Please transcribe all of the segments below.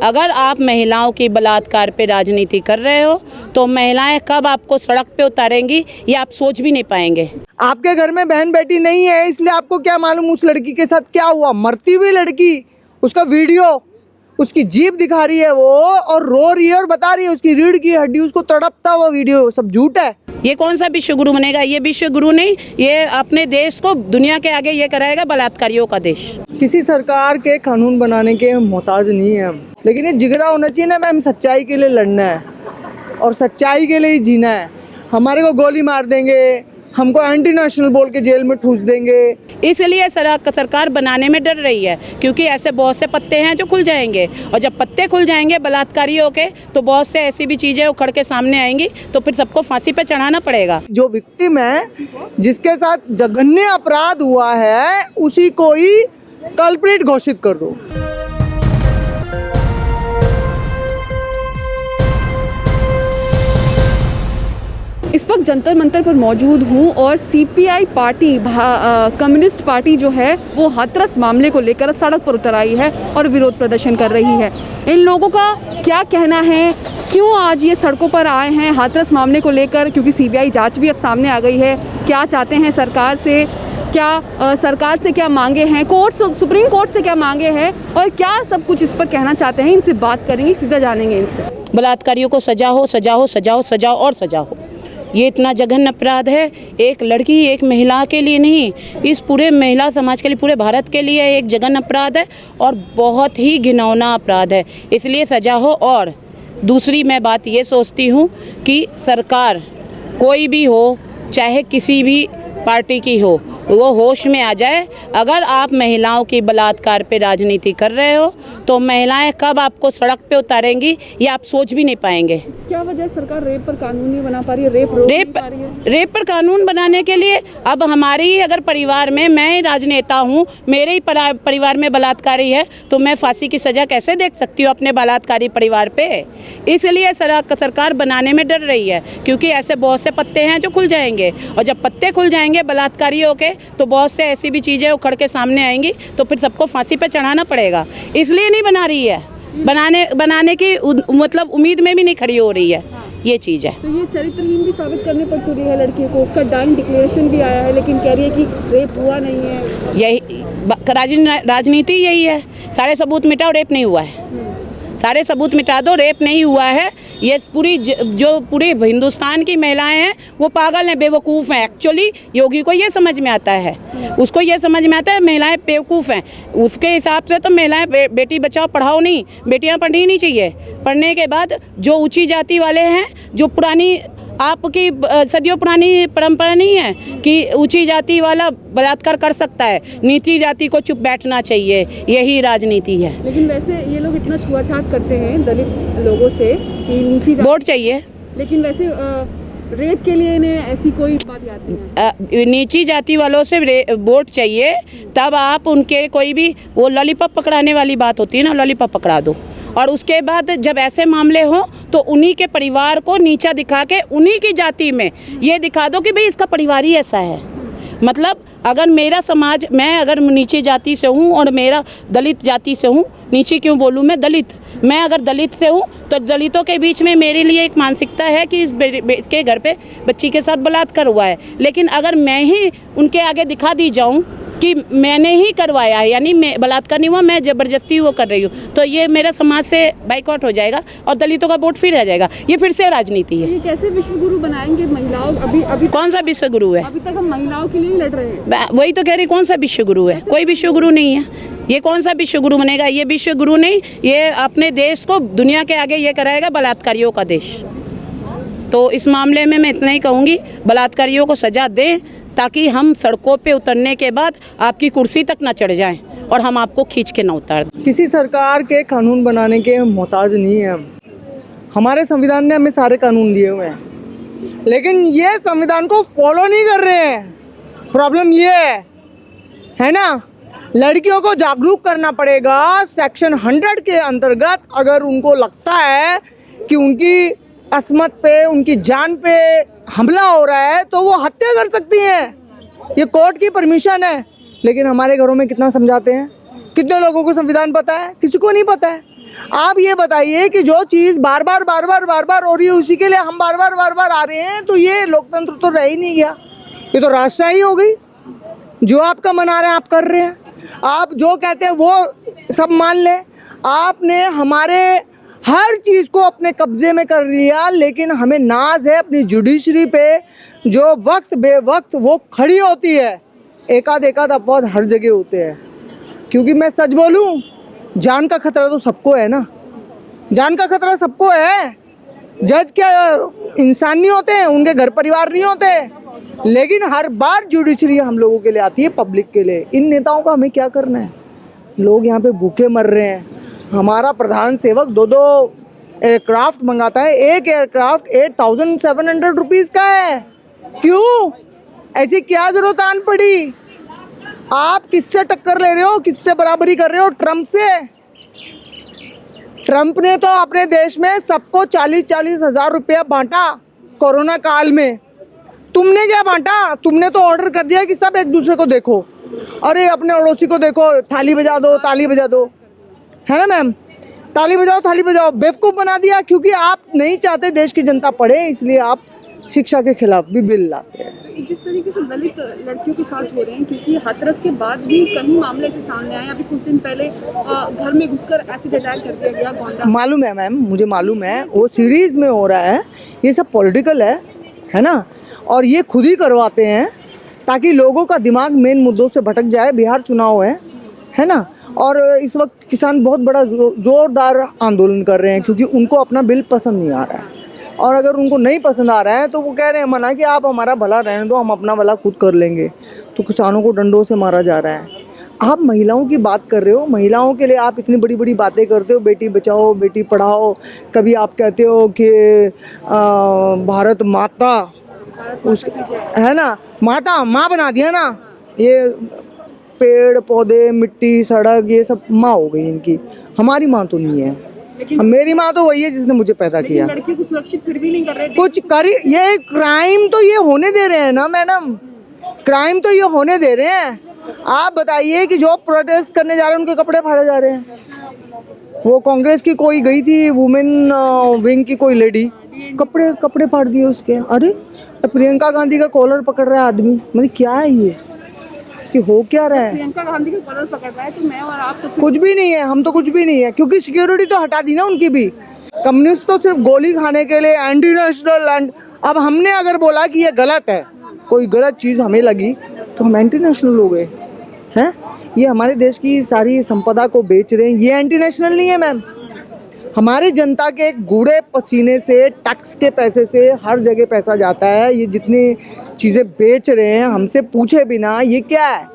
अगर आप महिलाओं की बलात्कार पे राजनीति कर रहे हो तो महिलाएं कब आपको सड़क पे उतारेंगी ये आप सोच भी नहीं पाएंगे। आपके घर में बहन बेटी नहीं है, इसलिए आपको क्या मालूम उस लड़की के साथ क्या हुआ। मरती हुई लड़की, उसका वीडियो, उसकी जीभ दिखा रही है वो, और रो रही है और बता रही है उसकी रीढ़ की हड्डी, उसको तड़पता हुआ वीडियो, सब झूठ है। ये कौन सा विश्व गुरु बनेगा? ये विश्व गुरु नहीं, ये अपने देश को दुनिया के आगे ये कराएगा बलात्कारियों का देश। किसी सरकार के कानून बनाने के मोहताज नहीं है हम, लेकिन ये जिगरा होना चाहिए ना मैम, सच्चाई के लिए लड़ना है और सच्चाई के लिए ही जीना है। हमारे को गोली मार देंगे, हमको एंटी नेशनल बोल के जेल में ठूस देंगे, इसलिए सरकार बनाने में डर रही है, क्योंकि ऐसे बहुत से पत्ते हैं जो खुल जाएंगे, और जब पत्ते खुल जाएंगे बलात्कारियों के तो बहुत से ऐसी भी चीज़ें उखड़ के सामने आएंगी, तो फिर सबको फांसी पे चढ़ाना पड़ेगा। जो विक्टिम है, जिसके साथ जघन्य अपराध हुआ है, उसी को ही कल्प्रिट घोषित कर दो। इस वक्त जंतर मंतर पर मौजूद हूँ और सीपीआई पार्टी कम्युनिस्ट पार्टी जो है वो हाथरस मामले को लेकर सड़क पर उतर आई है और विरोध प्रदर्शन कर रही है। इन लोगों का क्या कहना है, क्यों आज ये सड़कों पर आए हैं हाथरस मामले को लेकर, क्योंकि सीबीआई जांच भी अब सामने आ गई है। क्या चाहते हैं सरकार से, क्या सरकार से क्या मांगे हैं, सुप्रीम कोर्ट से क्या मांगे हैं, और क्या सब कुछ इस पर कहना चाहते हैं, इनसे बात करेंगे, सीधा जानेंगे इनसे। बलात्कारियों को सजा हो, सजा हो, सजा हो, सजा और सजा हो। ये इतना जघन्य अपराध है, एक लड़की, एक महिला के लिए नहीं, इस पूरे महिला समाज के लिए, पूरे भारत के लिए एक जघन्य अपराध है और बहुत ही घिनौना अपराध है, इसलिए सजा हो। और दूसरी मैं बात ये सोचती हूँ कि सरकार कोई भी हो, चाहे किसी भी पार्टी की हो, वो होश में आ जाए। अगर आप महिलाओं की बलात्कार पे राजनीति कर रहे हो तो महिलाएं कब आपको सड़क पे उतारेंगी ये आप सोच भी नहीं पाएंगे। क्या वजह सरकार रेप पर कानून नहीं बना पा रही है, रेप पर कानून बनाने के लिए अब हमारी अगर परिवार में, मैं राजनेता हूँ, मेरे ही परिवार में बलात्कारी है तो मैं फांसी की सज़ा कैसे देख सकती हूँ अपने बलात्कारी परिवार पे? इसलिए सरकार बनाने में डर रही है, क्योंकि ऐसे बहुत से पत्ते हैं जो खुल जाएंगे, और जब पत्ते खुल जाएंगे बलात्कारियों के तो बहुत से ऐसी भी चीज़ें उखड़ के सामने आएंगी, तो फिर सबको फांसी पे चढ़ाना पड़ेगा। इसलिए नहीं बना रही है, बनाने की मतलब उम्मीद में भी नहीं खड़ी हो रही है, ये चीज़ है। तो ये चरित्रहीन भी साबित करने पर तुली है लड़की को, उसका डाइंग डिक्लेरेशन भी आया है, लेकिन कह रही है कि रेप हुआ नहीं है। यही राजनीति यही है, सारे सबूत मिटाओ, रेप नहीं हुआ है, सारे सबूत मिटा दो, रेप नहीं हुआ है। ये जो पूरी हिंदुस्तान की महिलाएं हैं वो पागल हैं, बेवकूफ़ हैं। एक्चुअली योगी को ये समझ में आता है, उसको ये समझ में आता है महिलाएं बेवकूफ़ हैं, उसके हिसाब से तो महिलाएं बेटी बचाओ पढ़ाओ नहीं, बेटियां पढ़नी नहीं चाहिए। पढ़ने के बाद जो ऊंची जाति वाले हैं, जो पुरानी आपकी सदियों पुरानी परंपरा नहीं है कि ऊंची जाति वाला बलात्कार कर सकता है, नीची जाति को चुप बैठना चाहिए, यही राजनीति है। लेकिन वैसे ये लोग इतना छुआछात करते हैं दलित लोगों से कि नीची वोट चाहिए, लेकिन वैसे रेप के लिए इन्हें ऐसी कोई बात याद नहीं है। नीची जाति वालों से वोट चाहिए, तब आप उनके कोई भी वो लॉलीपॉप पकड़ाने वाली बात होती है ना, लॉलीपॉप पकड़ा दो, और उसके बाद जब ऐसे मामले हो तो उन्हीं के परिवार को नीचा दिखा के उन्हीं की जाति में ये दिखा दो कि भाई इसका परिवार ही ऐसा है। मतलब अगर मेरा समाज, मैं अगर नीची जाति से हूँ और मेरा दलित जाति से हूँ, नीची क्यों बोलूँ, मैं दलित, मैं अगर दलित से हूँ तो दलितों के बीच में मेरे लिए एक मानसिकता है कि इसके घर पे बच्ची के साथ बलात्कार हुआ है, लेकिन अगर मैं ही उनके आगे दिखा दी जाऊँ कि मैंने ही करवाया है, यानी मैं बलात्कार नहीं हुआ, मैं ज़बरदस्ती वो कर रही हूँ, तो ये मेरा समाज से बाइकआउट हो जाएगा और दलितों का वोट फिर आ जाएगा। ये फिर से राजनीति है। ये कैसे विश्व गुरु बनाएंगे महिलाओं? अभी कौन सा विश्व गुरु है? अभी तक हम महिलाओं के लिए लड़ रहे हैं। वही तो कह रही, कौन सा विश्व गुरु है? कोई विश्व गुरु नहीं है। ये कौन सा विश्व गुरु बनेगा? ये विश्व गुरु नहीं, ये अपने देश को दुनिया के आगे ये कराएगा बलात्कारियों का देश। तो इस मामले में मैं इतना ही कहूँगी, बलात्कारियों को सजा दें ताकि हम सड़कों पे उतरने के बाद आपकी कुर्सी तक ना चढ़ जाएं और हम आपको खींच के ना उतार दें। किसी सरकार के कानून बनाने के मोहताज नहीं है हम, हमारे संविधान ने हमें सारे कानून दिए हुए हैं, लेकिन ये संविधान को फॉलो नहीं कर रहे हैं। प्रॉब्लम ये है ना, लड़कियों को जागरूक करना पड़ेगा। सेक्शन 100 के अंतर्गत अगर उनको लगता है कि उनकी अस्मत पे, उनकी जान पे हमला हो रहा है तो वो हत्या कर सकती हैं, ये कोर्ट की परमिशन है। लेकिन हमारे घरों में कितना समझाते हैं, कितने लोगों को संविधान पता है? किसी को नहीं पता है। आप ये बताइए कि जो चीज़ बार बार हो रही है उसी के लिए हम बार बार आ रहे हैं, तो ये लोकतंत्र तो रह ही नहीं गया, ये तो राजशाही हो गई। जो आपका मन आ रहा है आप कर रहे हैं, आप जो कहते हैं वो सब मान लें। आपने हमारे हर चीज़ को अपने कब्जे में कर लिया, लेकिन हमें नाज है अपनी जुडिशरी पे, जो वक्त बेवक्त वो खड़ी होती है। एकाध अपवाद हर जगह होते हैं, क्योंकि मैं सच बोलूं, जान का खतरा तो सबको है ना, जान का खतरा सबको है। जज क्या इंसान नहीं होते हैं, उनके घर परिवार नहीं होते, लेकिन हर बार जुडिशरी हम लोगों के लिए आती है, पब्लिक के लिए। इन नेताओं का हमें क्या करना है? लोग यहाँ पे भूखे मर रहे हैं। हमारा प्रधान सेवक 2 एयरक्राफ्ट मंगाता है, एक एयरक्राफ्ट 8700 रुपीज़ का है। क्यों? ऐसी क्या जरूरत आन पड़ी? आप किससे टक्कर ले रहे हो, किससे बराबरी कर रहे हो? ट्रम्प से। ट्रम्प ने तो अपने देश में सबको 40-40 हज़ार रुपया बांटा कोरोना काल में। तुमने क्या बांटा? तुमने तो ऑर्डर कर दिया कि सब एक दूसरे को देखो, अरे अपने अड़ोसी को देखो, थाली बजा दो, ताली बजा दो, है ना मैम? ताली बजाओ, थाली बजाओ, बेवकूफ़ बना दिया। क्योंकि आप नहीं चाहते देश की जनता पढ़े, इसलिए आप शिक्षा के खिलाफ भी बिल लाते हैं। जिस तरीके से दलित लड़कियों के साथ हो रहे हैं, क्योंकि हाथरस के बाद भी कई मामले ऐसे सामने आए। अभी कुछ दिन पहले घर में घुसकर एसिड अटैक कर दिया गया गोंडा। मालूम है मैम, मुझे मालूम है, वो सीरीज में हो रहा है, ये सब पॉलिटिकल है ना, और ये खुद ही करवाते हैं ताकि लोगों का दिमाग मेन मुद्दों से भटक जाए। बिहार चुनाव है ना, और इस वक्त किसान बहुत बड़ा जोरदार आंदोलन कर रहे हैं, क्योंकि उनको अपना बिल पसंद नहीं आ रहा है। और अगर उनको नहीं पसंद आ रहा है तो वो कह रहे हैं मना कि आप हमारा भला रहने दो, हम अपना भला खुद कर लेंगे। तो किसानों को डंडों से मारा जा रहा है। आप महिलाओं की बात कर रहे हो, महिलाओं के लिए आप इतनी बड़ी बड़ी बातें करते हो, बेटी बचाओ बेटी पढ़ाओ। कभी आप कहते हो कि भारत माता, उस है ना, माता माँ बना दिया ना। ये पेड़ पौधे मिट्टी सड़क ये सब माँ हो गई इनकी, हमारी माँ तो नहीं है। मेरी माँ तो वही है जिसने मुझे पैदा किया। लड़की को सुरक्षित फिर भी नहीं कर रहे, कुछ करी। ये क्राइम तो ये होने दे रहे हैं ना मैडम, क्राइम तो ये होने दे रहे हैं। आप बताइए कि जो प्रोटेस्ट करने जा रहे हैं उनके कपड़े फाड़े जा रहे हैं। वो कांग्रेस की कोई गई थी वुमेन विंग की कोई लेडी, कपड़े फाड़ दिए उसके। अरे प्रियंका गांधी का कॉलर पकड़ रहा है आदमी, मतलब क्या है ये कि हो क्या रहा है? प्रियंका गांधी का कॉलर पकड़ रहा है तो मैं और आप तो कुछ भी नहीं है, हम तो कुछ भी नहीं है, क्योंकि सिक्योरिटी तो हटा दी ना उनकी भी। कम्युनिस्ट तो सिर्फ गोली खाने के लिए एंटी नेशनल एंड अब हमने अगर बोला कि ये गलत है, कोई गलत चीज़ हमें लगी तो हम एंटी नेशनल हो गए हैं। ये हमारे देश की सारी संपदा को बेच रहे हैं, ये एंटी नेशनल नहीं है मैम। हमारी जनता के गूढ़े पसीने से, टैक्स के पैसे से हर जगह पैसा जाता है। ये जितनी चीज़ें बेच रहे हैं हमसे पूछे बिना, ये क्या है,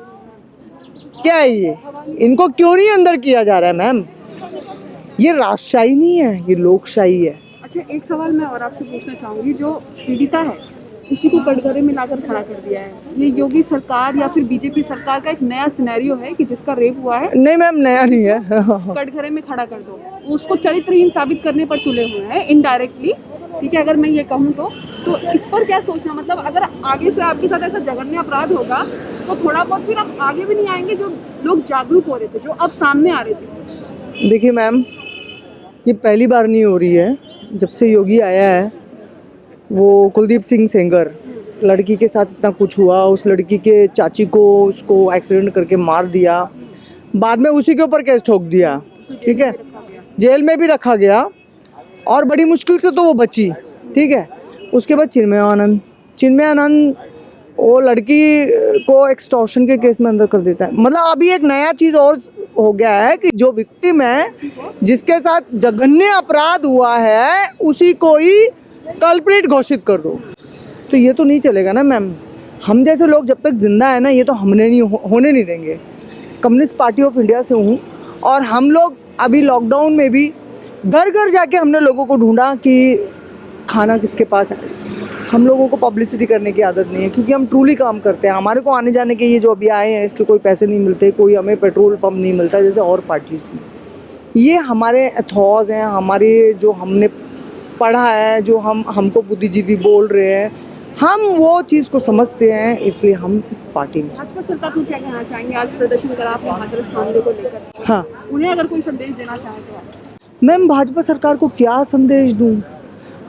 क्या है ये? इनको क्यों नहीं अंदर किया जा रहा है मैम? ये राजशाही नहीं है, ये लोकशाही है। अच्छा, एक सवाल मैं और आपसे पूछना चाहूँगी, जो पीड़िता है उसी को कटघरे में लाकर खड़ा कर दिया है, ये योगी सरकार या फिर बीजेपी सरकार का एक नया सिनेरियो है कि जिसका रेप हुआ है? नहीं मैम, नया नहीं है। कटघरे में खड़ा कर दो, उसको चरित्रहीन साबित करने पर तुले हुए हैं इनडायरेक्टली, ठीक है, अगर मैं ये कहूँ तो इस पर क्या सोचना? मतलब अगर आगे से आपके साथ ऐसा जघन्य अपराध होगा तो थोड़ा बहुत फिर आप आगे भी नहीं आएंगे? जो लोग जागरूक हो रहे थे, जो अब सामने आ रहे थे। देखिए मैम, ये पहली बार नहीं हो रही है। जब से योगी आया है, वो कुलदीप सिंह सेंगर लड़की के साथ इतना कुछ हुआ, उस लड़की के चाची को उसको एक्सीडेंट करके मार दिया, बाद में उसी के ऊपर केस ठोक दिया, ठीक है, जेल में भी रखा गया और बड़ी मुश्किल से तो वो बची, ठीक है। उसके बाद चिन्मय आनंद वो लड़की को एक्सटॉर्शन के केस में अंदर कर देता है। मतलब अभी एक नया चीज़ और हो गया है कि जो विक्टिम है, जिसके साथ जघन्य अपराध हुआ है, उसी को ही कल्प्रिट घोषित कर दो। तो ये तो नहीं चलेगा ना मैम। हम जैसे लोग जब तक जिंदा है ना, ये तो हमने नहीं होने नहीं देंगे। कम्युनिस्ट पार्टी ऑफ इंडिया से हूँ और हम लोग अभी लॉकडाउन में भी घर घर जाके हमने लोगों को ढूंढा कि खाना किसके पास है। हम लोगों को पब्लिसिटी करने की आदत नहीं है, क्योंकि हम ट्रूली काम करते हैं। हमारे को आने जाने के ये जो अभी आए हैं, इसके कोई पैसे नहीं मिलते, कोई हमें पेट्रोल पंप नहीं मिलता जैसे और पार्टीज में। ये हमारे एथॉज हैं, हमारे जो हमने पढ़ा है, जो हमको बुद्धिजीवी बोल रहे हैं, हम वो चीज़ को समझते हैं, इसलिए हम इस पार्टी में। भाजपा सरकार को क्या कहना चाहेंगे? आज प्रदर्शन करा आपने हाथरस मामले को लेकर, हाँ, उन्हें अगर कोई संदेश देना चाहे तो? मैं भाजपा सरकार को क्या संदेश दूं?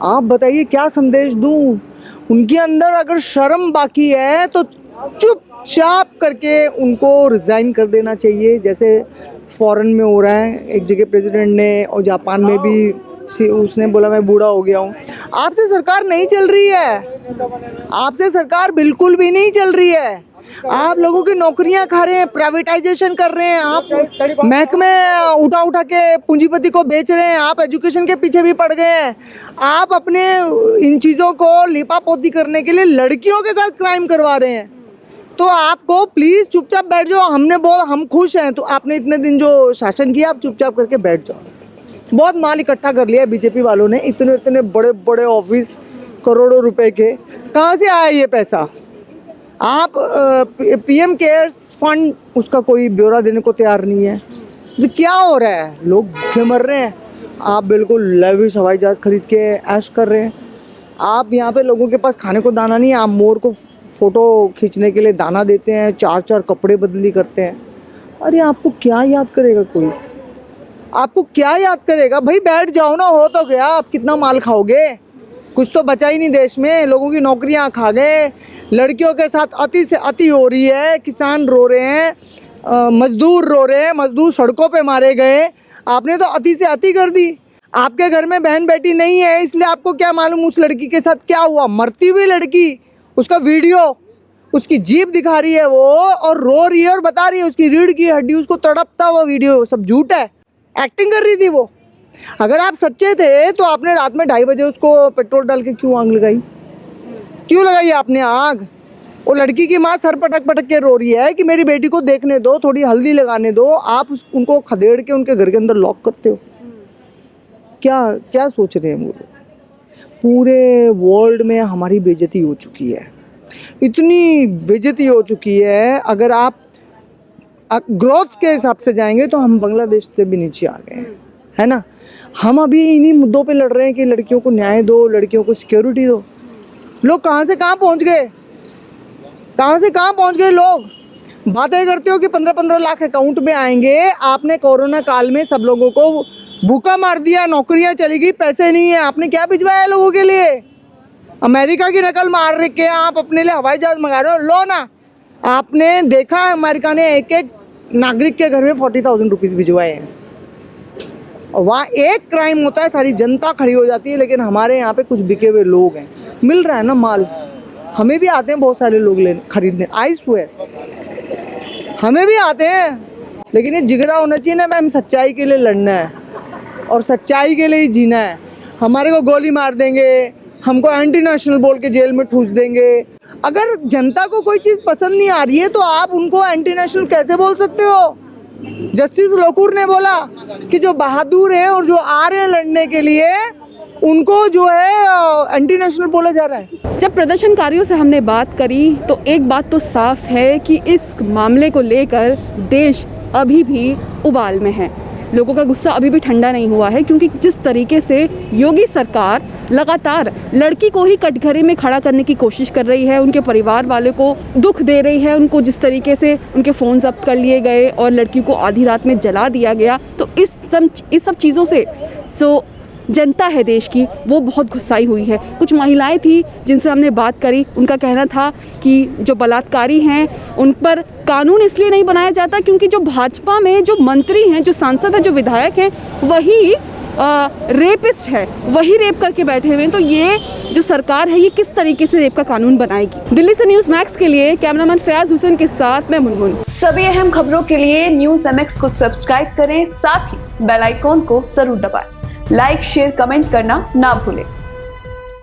आप बताइए क्या संदेश दूं? उनके अंदर अगर शर्म बाकी है तो चुपचाप करके उनको रिज़ाइन कर देना चाहिए, जैसे फॉरेन में हो रहा है। एक जगह प्रेसिडेंट ने और जापान में भी उसने बोला मैं बूढ़ा हो गया हूँ। आपसे सरकार नहीं चल रही है, आपसे सरकार बिल्कुल भी नहीं चल रही है। आप लोगों की नौकरियां खा रहे हैं, प्राइवेटाइजेशन कर रहे हैं, आप महकमे उठा उठा के पूंजीपति को बेच रहे हैं, आप एजुकेशन के पीछे भी पड़ गए हैं। आप अपने इन चीज़ों को लिपापोती करने के लिए लड़कियों के साथ क्राइम करवा रहे हैं। तो आपको प्लीज़ चुपचाप बैठ जाओ। हमने बोला हम खुश हैं, तो आपने इतने दिन जो शासन किया आप चुपचाप करके बैठ जाओ। बहुत माल इकट्ठा कर लिया बीजेपी वालों ने, इतने इतने बड़े बड़े ऑफिस, करोड़ों रुपए के। कहाँ से आया ये पैसा? आप पीएम केयर्स फंड, उसका कोई ब्यौरा देने को तैयार नहीं है। तो क्या हो रहा है? लोग भूखे मर रहे हैं, आप बिल्कुल लेविश हवाई जहाज़ खरीद के ऐश कर रहे हैं। आप यहाँ पे लोगों के पास खाने को दाना नहीं है, आप मोर को फ़ोटो खींचने के लिए दाना देते हैं, 4-4 कपड़े बदली करते हैं। अरे आपको क्या याद करेगा कोई? आपको क्या याद करेगा? भाई बैठ जाओ ना, हो तो गया। आप कितना माल खाओगे? कुछ तो बचा ही नहीं देश में। लोगों की नौकरियां खा गए, लड़कियों के साथ अति से अति हो रही है, किसान रो रहे हैं, मजदूर रो रहे हैं, मजदूर सड़कों पे मारे गए। आपने तो अति से अति कर दी। आपके घर में बहन बेटी नहीं है, इसलिए आपको क्या मालूम उस लड़की के साथ क्या हुआ। मरती हुई लड़की, उसका वीडियो, उसकी जीभ दिखा रही है वो, और रो रही है और बता रही है उसकी रीढ़ की हड्डी, उसको तड़पता हुआ वीडियो, सब झूठ है। एक्टिंग कर रही थी वो। अगर आप सच्चे थे तो आपने रात में 2:30 बजे उसको पेट्रोल डाल के क्यों आग लगाई? क्यों लगाई आपने आग? वो लड़की की माँ सर पटक पटक के रो रही है कि मेरी बेटी को देखने दो, थोड़ी हल्दी लगाने दो। आप उनको खदेड़ के उनके घर के अंदर लॉक करते हो। क्या क्या सोच रहे हैं वो लोग? पूरे वर्ल्ड में हमारी बेइज्जती हो चुकी है, इतनी बेइज्जती हो चुकी है। अगर आप ग्रोथ के हिसाब से जाएंगे तो हम बांग्लादेश से भी नीचे आ गए, है ना। हम अभी इन्हीं मुद्दों पे लड़ रहे हैं कि लड़कियों को न्याय दो, लड़कियों को सिक्योरिटी दो। लोग कहाँ से कहाँ पहुँच गए, कहाँ से कहाँ पहुँच गए लोग। बातें करते हो कि 15-15 लाख अकाउंट में आएंगे। आपने कोरोना काल में सब लोगों को भूखा मार दिया, नौकरियाँ चली गई, पैसे नहीं है। आपने क्या भिजवाया लोगों के लिए? अमेरिका की नकल मार रहे के आप अपने लिए हवाई जहाज मंगा रहे हो। लो ना, आपने देखा अमेरिका ने एक एक नागरिक के घर में 40,000 रुपीज़ भिजवाए हैं, और वहाँ एक क्राइम होता है, सारी जनता खड़ी हो जाती है। लेकिन हमारे यहाँ पे कुछ बिके हुए लोग हैं, मिल रहा है ना माल। हमें भी आते हैं बहुत सारे लोग खरीदने, आई स्वेयर हमें भी आते हैं। लेकिन ये जिगरा होना चाहिए ना मैम, सच्चाई के लिए लड़ना है और सच्चाई के लिए ही जीना है। हमारे को गोली मार देंगे, हमको एंटी नेशनल बोल के जेल में ठूस देंगे। अगर जनता को कोई चीज़ पसंद नहीं आ रही है तो आप उनको एंटी नेशनल कैसे बोल सकते हो? जस्टिस लोकुर ने बोला कि जो बहादुर हैं और जो आ रहे हैं लड़ने के लिए, उनको जो है एंटी नेशनल बोला जा रहा है। जब प्रदर्शनकारियों से हमने बात करी तो एक बात तो साफ है कि इस मामले को लेकर देश अभी भी उबाल में है। लोगों का गुस्सा अभी भी ठंडा नहीं हुआ है, क्योंकि जिस तरीके से योगी सरकार लगातार लड़की को ही कटघरे में खड़ा करने की कोशिश कर रही है, उनके परिवार वाले को दुख दे रही है, उनको जिस तरीके से उनके फ़ोन जब्त कर लिए गए और लड़की को आधी रात में जला दिया गया, तो इस सब चीज़ों से जो जनता है देश की, वो बहुत गुस्साई हुई है। कुछ महिलाएं थी जिनसे हमने बात करी, उनका कहना था कि जो बलात्कारी हैं उन पर कानून इसलिए नहीं बनाया जाता क्योंकि जो भाजपा में जो मंत्री हैं, जो सांसद हैं, जो विधायक हैं, वही रेपिस्ट है, वही रेप करके बैठे हुए हैं। तो ये जो सरकार है, ये किस तरीके से रेप का कानून बनाएगी? दिल्ली से न्यूज़ मैक्स के लिए कैमरामैन फयाज हुसैन के साथ मैं मुनमुन। सभी अहम खबरों के लिए न्यूज़ MX को सब्सक्राइब करें, साथ ही बेल आइकॉन को जरूर दबाएं। लाइक, शेयर, कमेंट करना ना भूलें।